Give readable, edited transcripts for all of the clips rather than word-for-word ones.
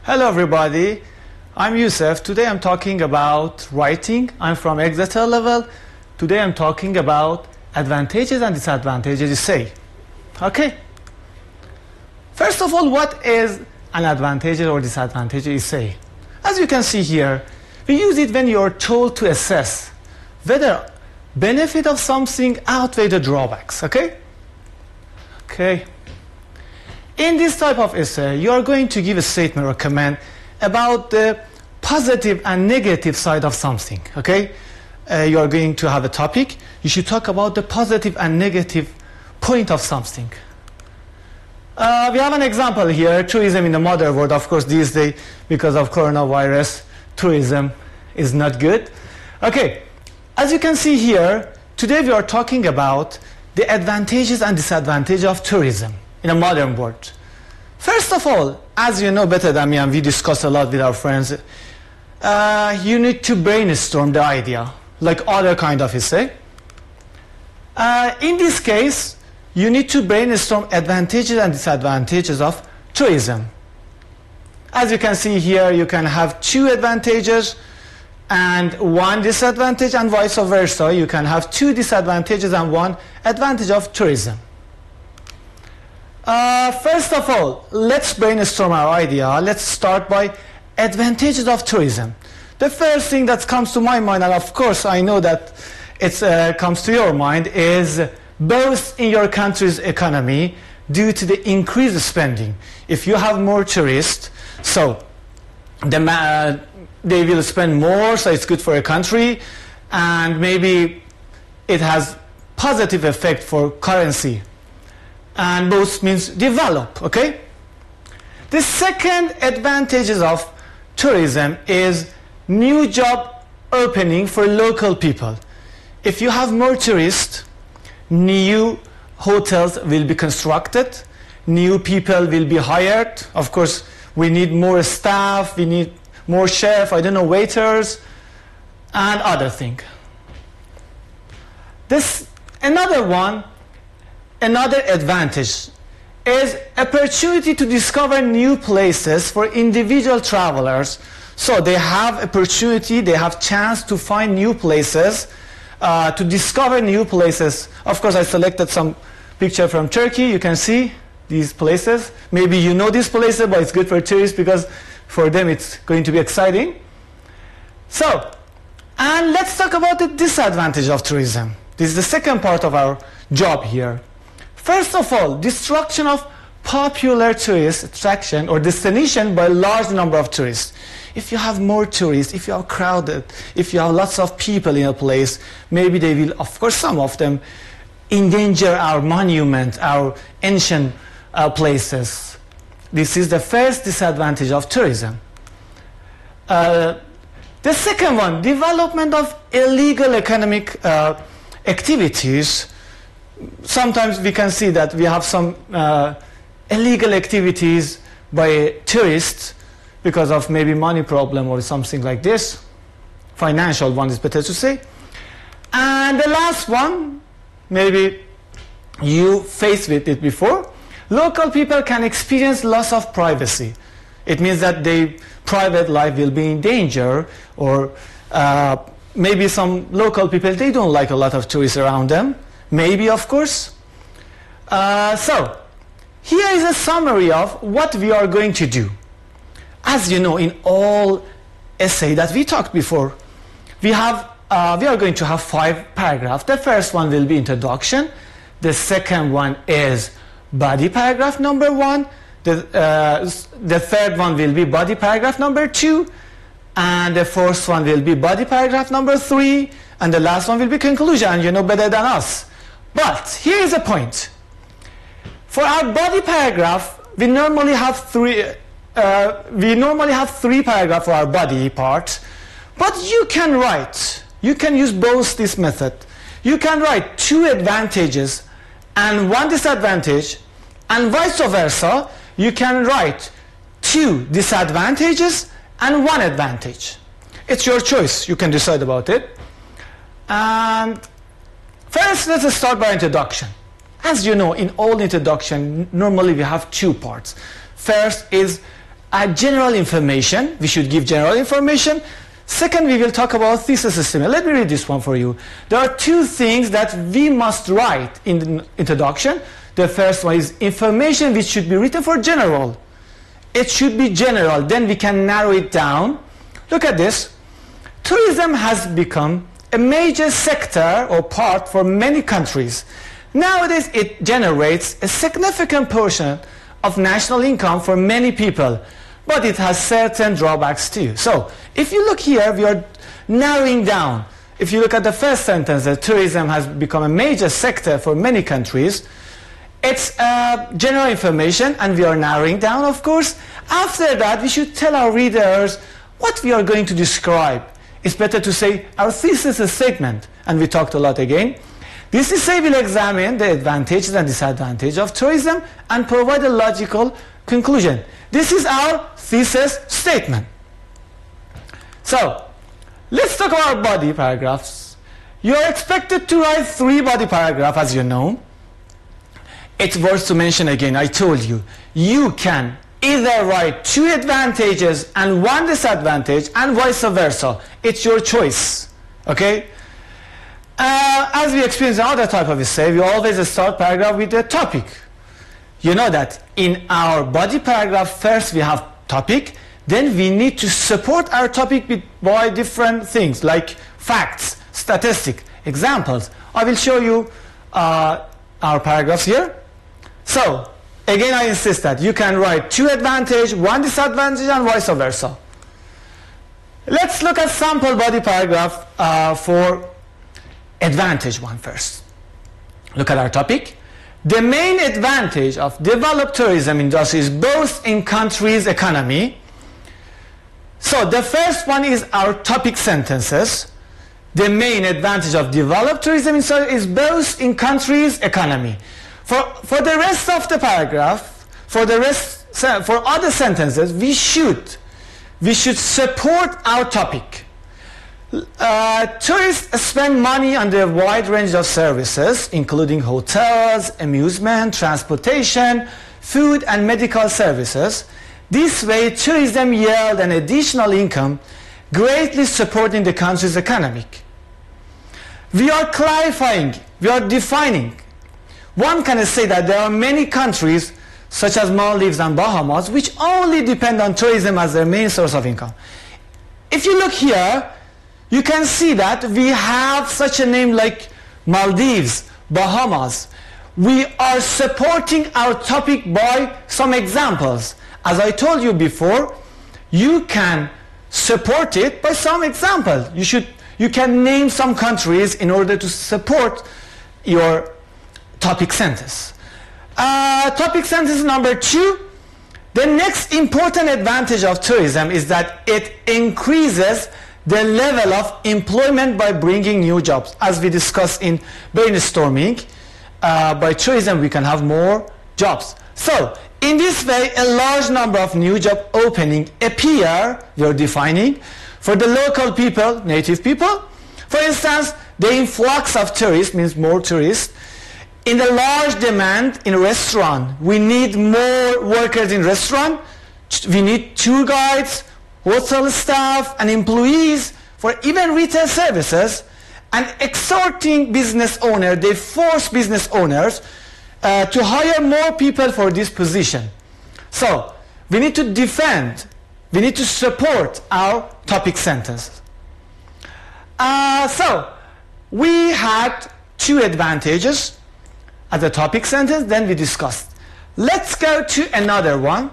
Hello everybody, I'm Yusuf. Today I'm talking about writing. I'm from Exeter level. Today I'm talking about advantages and disadvantages essay. Okay? First of all, what is an advantage or disadvantage essay? As you can see here, we use it when you're told to assess whether benefit of something outweigh the drawbacks. Okay? Okay. In this type of essay, you are going to give a statement or comment about the positive and negative side of something. Okay? You are going to have a topic. You should talk about the positive and negative point of something. We have an example here, tourism in the modern world. Of course, these days, because of coronavirus, tourism is not good. Okay, as you can see here, today we are talking about the advantages and disadvantages of tourism in a modern world. First of all, as you know better than me, and we discuss a lot with our friends, you need to brainstorm the idea, like other kind of essay. In this case, you need to brainstorm advantages and disadvantages of tourism. As you can see here, you can have two advantages and one disadvantage, and vice versa. You can have two disadvantages and one advantage of tourism. First of all, let's brainstorm our idea. Let's start by advantages of tourism. The first thing that comes to my mind, and of course I know that it comes to your mind, is both in your country's economy due to the increased spending. If you have more tourists, so they will spend more, so it's good for a country, and maybe it has positive effect for currency. And both means develop, okay? The second advantages of tourism is new job opening for local people. If you have more tourists, new hotels will be constructed, new people will be hired. Of course, we need more staff, we need more chef, I don't know, waiters, and other thing. Another advantage is opportunity to discover new places for individual travelers. So they have opportunity, they have chance to find new places, to discover new places. Of course, I selected some picture from Turkey. You can see these places. Maybe you know these places, but it's good for tourists because for them it's going to be exciting. So, and let's talk about the disadvantage of tourism. This is the second part of our job here. First of all, destruction of popular tourist attraction or destination by large number of tourists. If you have more tourists, if you are crowded, if you have lots of people in a place, maybe they will, of course, some of them endanger our monument, our ancient places. This is the first disadvantage of tourism. The second one, development of illegal economic activities. Sometimes we can see that we have some illegal activities by tourists because of maybe money problem or something like this. Financial one is better to say. And the last one, maybe you faced with it before, local people can experience loss of privacy. It means that their private life will be in danger, or maybe some local people, they don't like a lot of tourists around them. Maybe, of course. So, here is a summary of what we are going to do. As you know, in all essay that we talked before, we are going to have 5 paragraphs. The first one will be introduction. The second one is body paragraph number 1. The third one will be body paragraph number 2. And the fourth one will be body paragraph number 3. And the last one will be conclusion. You know better than us. But here is a point. For our body paragraph, we normally have 3 paragraphs for our body part. But you can use both this method. You can write 2 advantages and 1 disadvantage, and vice versa. You can write 2 disadvantages and 1 advantage. It's your choice. You can decide about it. And first, let's start by introduction. As you know, in all introduction, normally we have 2 parts. First is general information. We should give general information. Second, we will talk about thesis statement. Let me read this one for you. There are two things that we must write in the introduction. The first one is information which should be written for general. It should be general, then we can narrow it down. Look at this. Tourism has become a major sector or part for many countries. Nowadays it generates a significant portion of national income for many people, but it has certain drawbacks too. So if you look here, we are narrowing down. If you look at the first sentence, that tourism has become a major sector for many countries, it's general information, and we are narrowing down, of course. After that, we should tell our readers what we are going to describe. It's better to say our thesis statement, and we talked a lot again. This essay will examine the advantages and disadvantages of tourism and provide a logical conclusion. This is our thesis statement. So, let's talk about body paragraphs. You are expected to write 3 body paragraphs, as you know. It's worth to mention again, I told you, you can either write 2 advantages and 1 disadvantage and vice versa. It's your choice, okay? As we experience in other type of essay, we always start paragraph with a topic. You know that in our body paragraph, first we have topic, then we need to support our topic by different things like facts, statistics, examples. I will show you our paragraphs here. So, again I insist that you can write 2 advantage, 1 disadvantage and vice versa. Let's look at sample body paragraph for advantage one first. Look at our topic. The main advantage of developed tourism industry is both in country's economy. So the first one is our topic sentences. The main advantage of developed tourism industry is both in country's economy. For the rest of the paragraph, for other sentences, we should support our topic. Tourists spend money on a wide range of services, including hotels, amusement, transportation, food and medical services. This way, tourism yields an additional income, greatly supporting the country's economy. We are clarifying, we are defining. One can say that there are many countries, such as Maldives and Bahamas, which only depend on tourism as their main source of income. If you look here, you can see that we have such a name like Maldives, Bahamas. We are supporting our topic by some examples. As I told you before, you can support it by some examples. You can name some countries in order to support your topic sentence. Topic sentence number 2. The next important advantage of tourism is that it increases the level of employment by bringing new jobs. As we discussed in brainstorming, by tourism we can have more jobs. So, in this way, a large number of new job openings appear, we are defining, for the local people, native people. For instance, the influx of tourists means more tourists. In the large demand in restaurant, we need more workers in restaurant. We need tour guides, hotel staff and employees for even retail services, and exhorting business owners, they force business owners to hire more people for this position. So we need to defend, we need to support our topic sentence. So we had 2 advantages as a topic sentence, then we discussed. Let's go to another one.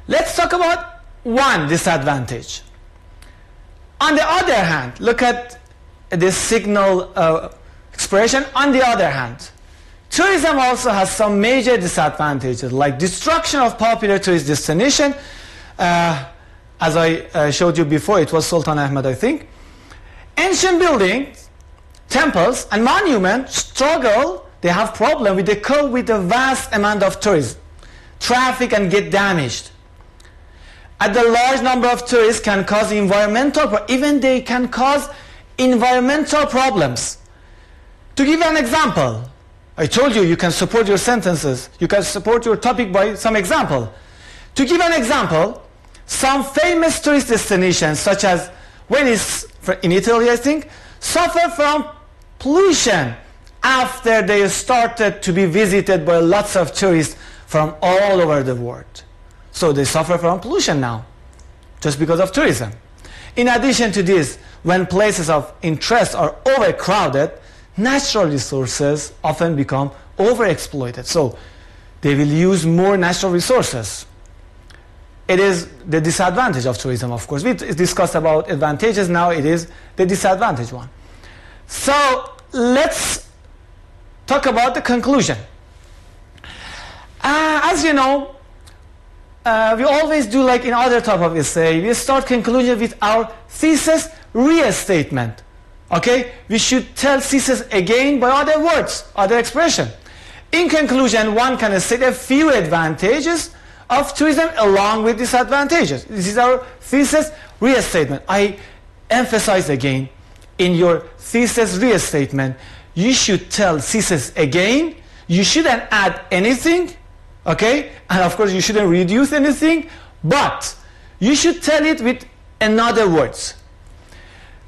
Let's talk about 1 disadvantage. On the other hand, look at this signal expression. On the other hand, tourism also has some major disadvantages, like destruction of popular tourist destination. As I showed you before, it was Sultan Ahmed, I think. Ancient buildings, temples and monuments struggle. They have problem with the cope with a vast amount of tourists, traffic, and get damaged. And the large number of tourists can cause even they can cause environmental problems. To give an example, I told you you can support your sentences, you can support your topic by some example. To give an example, some famous tourist destinations, such as Venice in Italy, I think, suffer from pollution after they started to be visited by lots of tourists from all over the world. So they suffer from pollution now, just because of tourism. In addition to this, when places of interest are overcrowded, natural resources often become overexploited. So they will use more natural resources. It is the disadvantage of tourism, of course. We discussed about advantages, now it is the disadvantage one. So let's talk about the conclusion. As you know, we always do like in other type of essay, we start conclusion with our thesis restatement. Okay? We should tell thesis again by other words, other expression. In conclusion, one can state a few advantages of tourism along with disadvantages. This is our thesis restatement. I emphasize again, in your thesis restatement, you should tell thesis again. You shouldn't add anything, okay? And of course, you shouldn't reduce anything, but you should tell it with another words.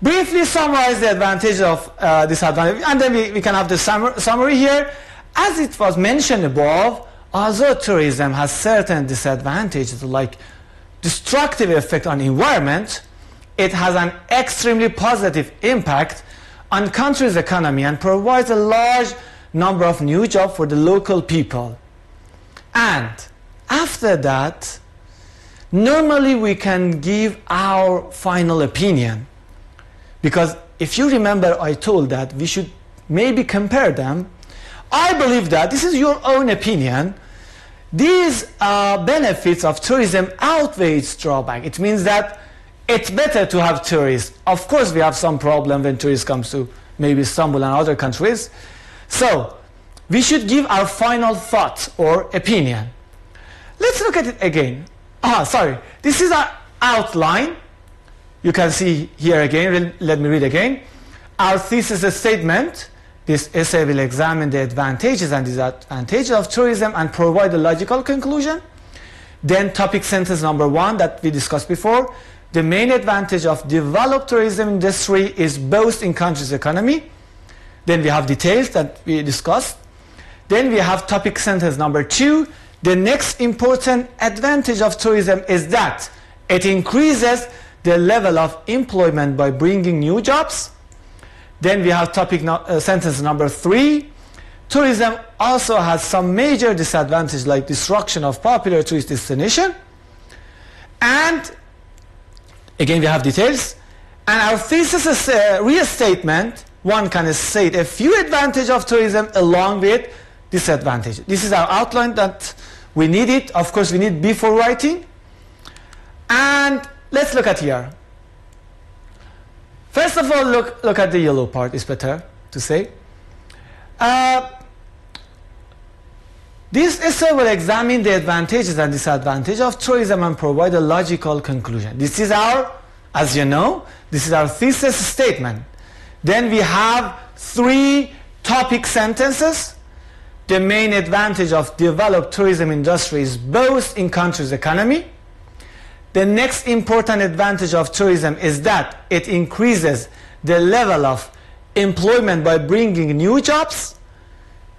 Briefly summarize the advantages of disadvantages, and then we can have the summary here. As it was mentioned above, although tourism has certain disadvantages like destructive effect on environment, it has an extremely positive impact on country's economy and provides a large number of new jobs for the local people. And after that, normally we can give our final opinion. Because if you remember, I told that we should maybe compare them. I believe that, this is your own opinion, these benefits of tourism outweigh its drawback. It means that it's better to have tourists. Of course, we have some problem when tourists come to maybe Istanbul and other countries. So, we should give our final thoughts or opinion. Let's look at it again. This is our outline. You can see here again, let me read again. Our thesis statement. This essay will examine the advantages and disadvantages of tourism and provide a logical conclusion. Then topic sentence number 1 that we discussed before. The main advantage of developed tourism industry is both in country's economy. Then we have details that we discussed. Then we have topic sentence number 2. The next important advantage of tourism is that it increases the level of employment by bringing new jobs. Then we have sentence number 3. Tourism also has some major disadvantages like destruction of popular tourist destination. And again we have details. And our thesis is restatement. One can state a few advantages of tourism along with disadvantages. This is our outline that we need it. Of course we need before writing. And let's look at here. First of all, look at the yellow part, is better to say. This essay will examine the advantages and disadvantages of tourism and provide a logical conclusion. This is our, as you know, this is our thesis statement. Then we have 3 topic sentences. The main advantage of developed tourism industry is both in country's economy. The next important advantage of tourism is that it increases the level of employment by bringing new jobs.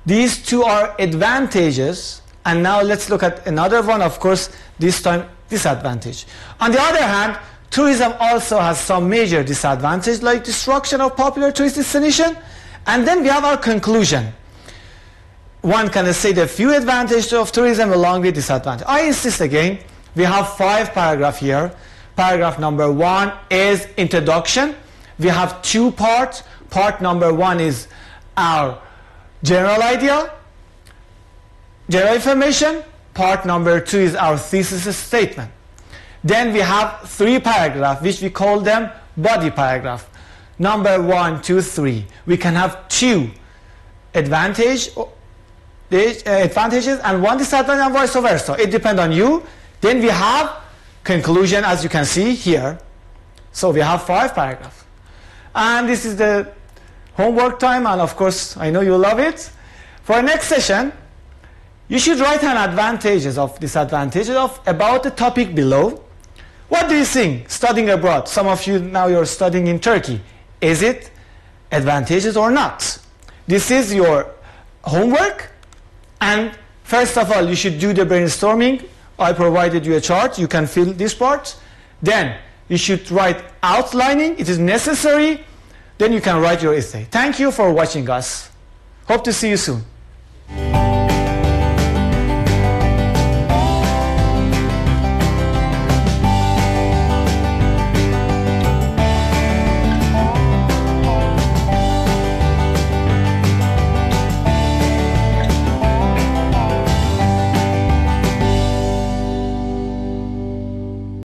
These 2 are advantages. And now let's look at another one, of course, this time disadvantage. On the other hand, tourism also has some major disadvantages like destruction of popular tourist destination. And then we have our conclusion. One can say the few advantages of tourism along with disadvantages. I insist again. We have 5 paragraphs here. Paragraph number 1 is introduction. We have 2 parts. Part number 1 is our general idea, general information. Part number 2 is our thesis statement. Then we have 3 paragraphs, which we call them body paragraph. Number 1, 2, 3. We can have 2 advantages and 1 disadvantage and vice versa. It depends on you. Then we have conclusion, as you can see here. So we have 5 paragraphs. And this is the homework time, and of course, I know you love it. For our next session, You should write an advantages of disadvantages of about the topic below. What do you think? Studying abroad. Some of you now you're studying in Turkey. Is it advantageous or not? This is your homework. And first of all, you should do the brainstorming. I provided you a chart. You can fill this part. Then you should write outlining. It is necessary. Then you can write your essay. Thank you for watching us. Hope to see you soon.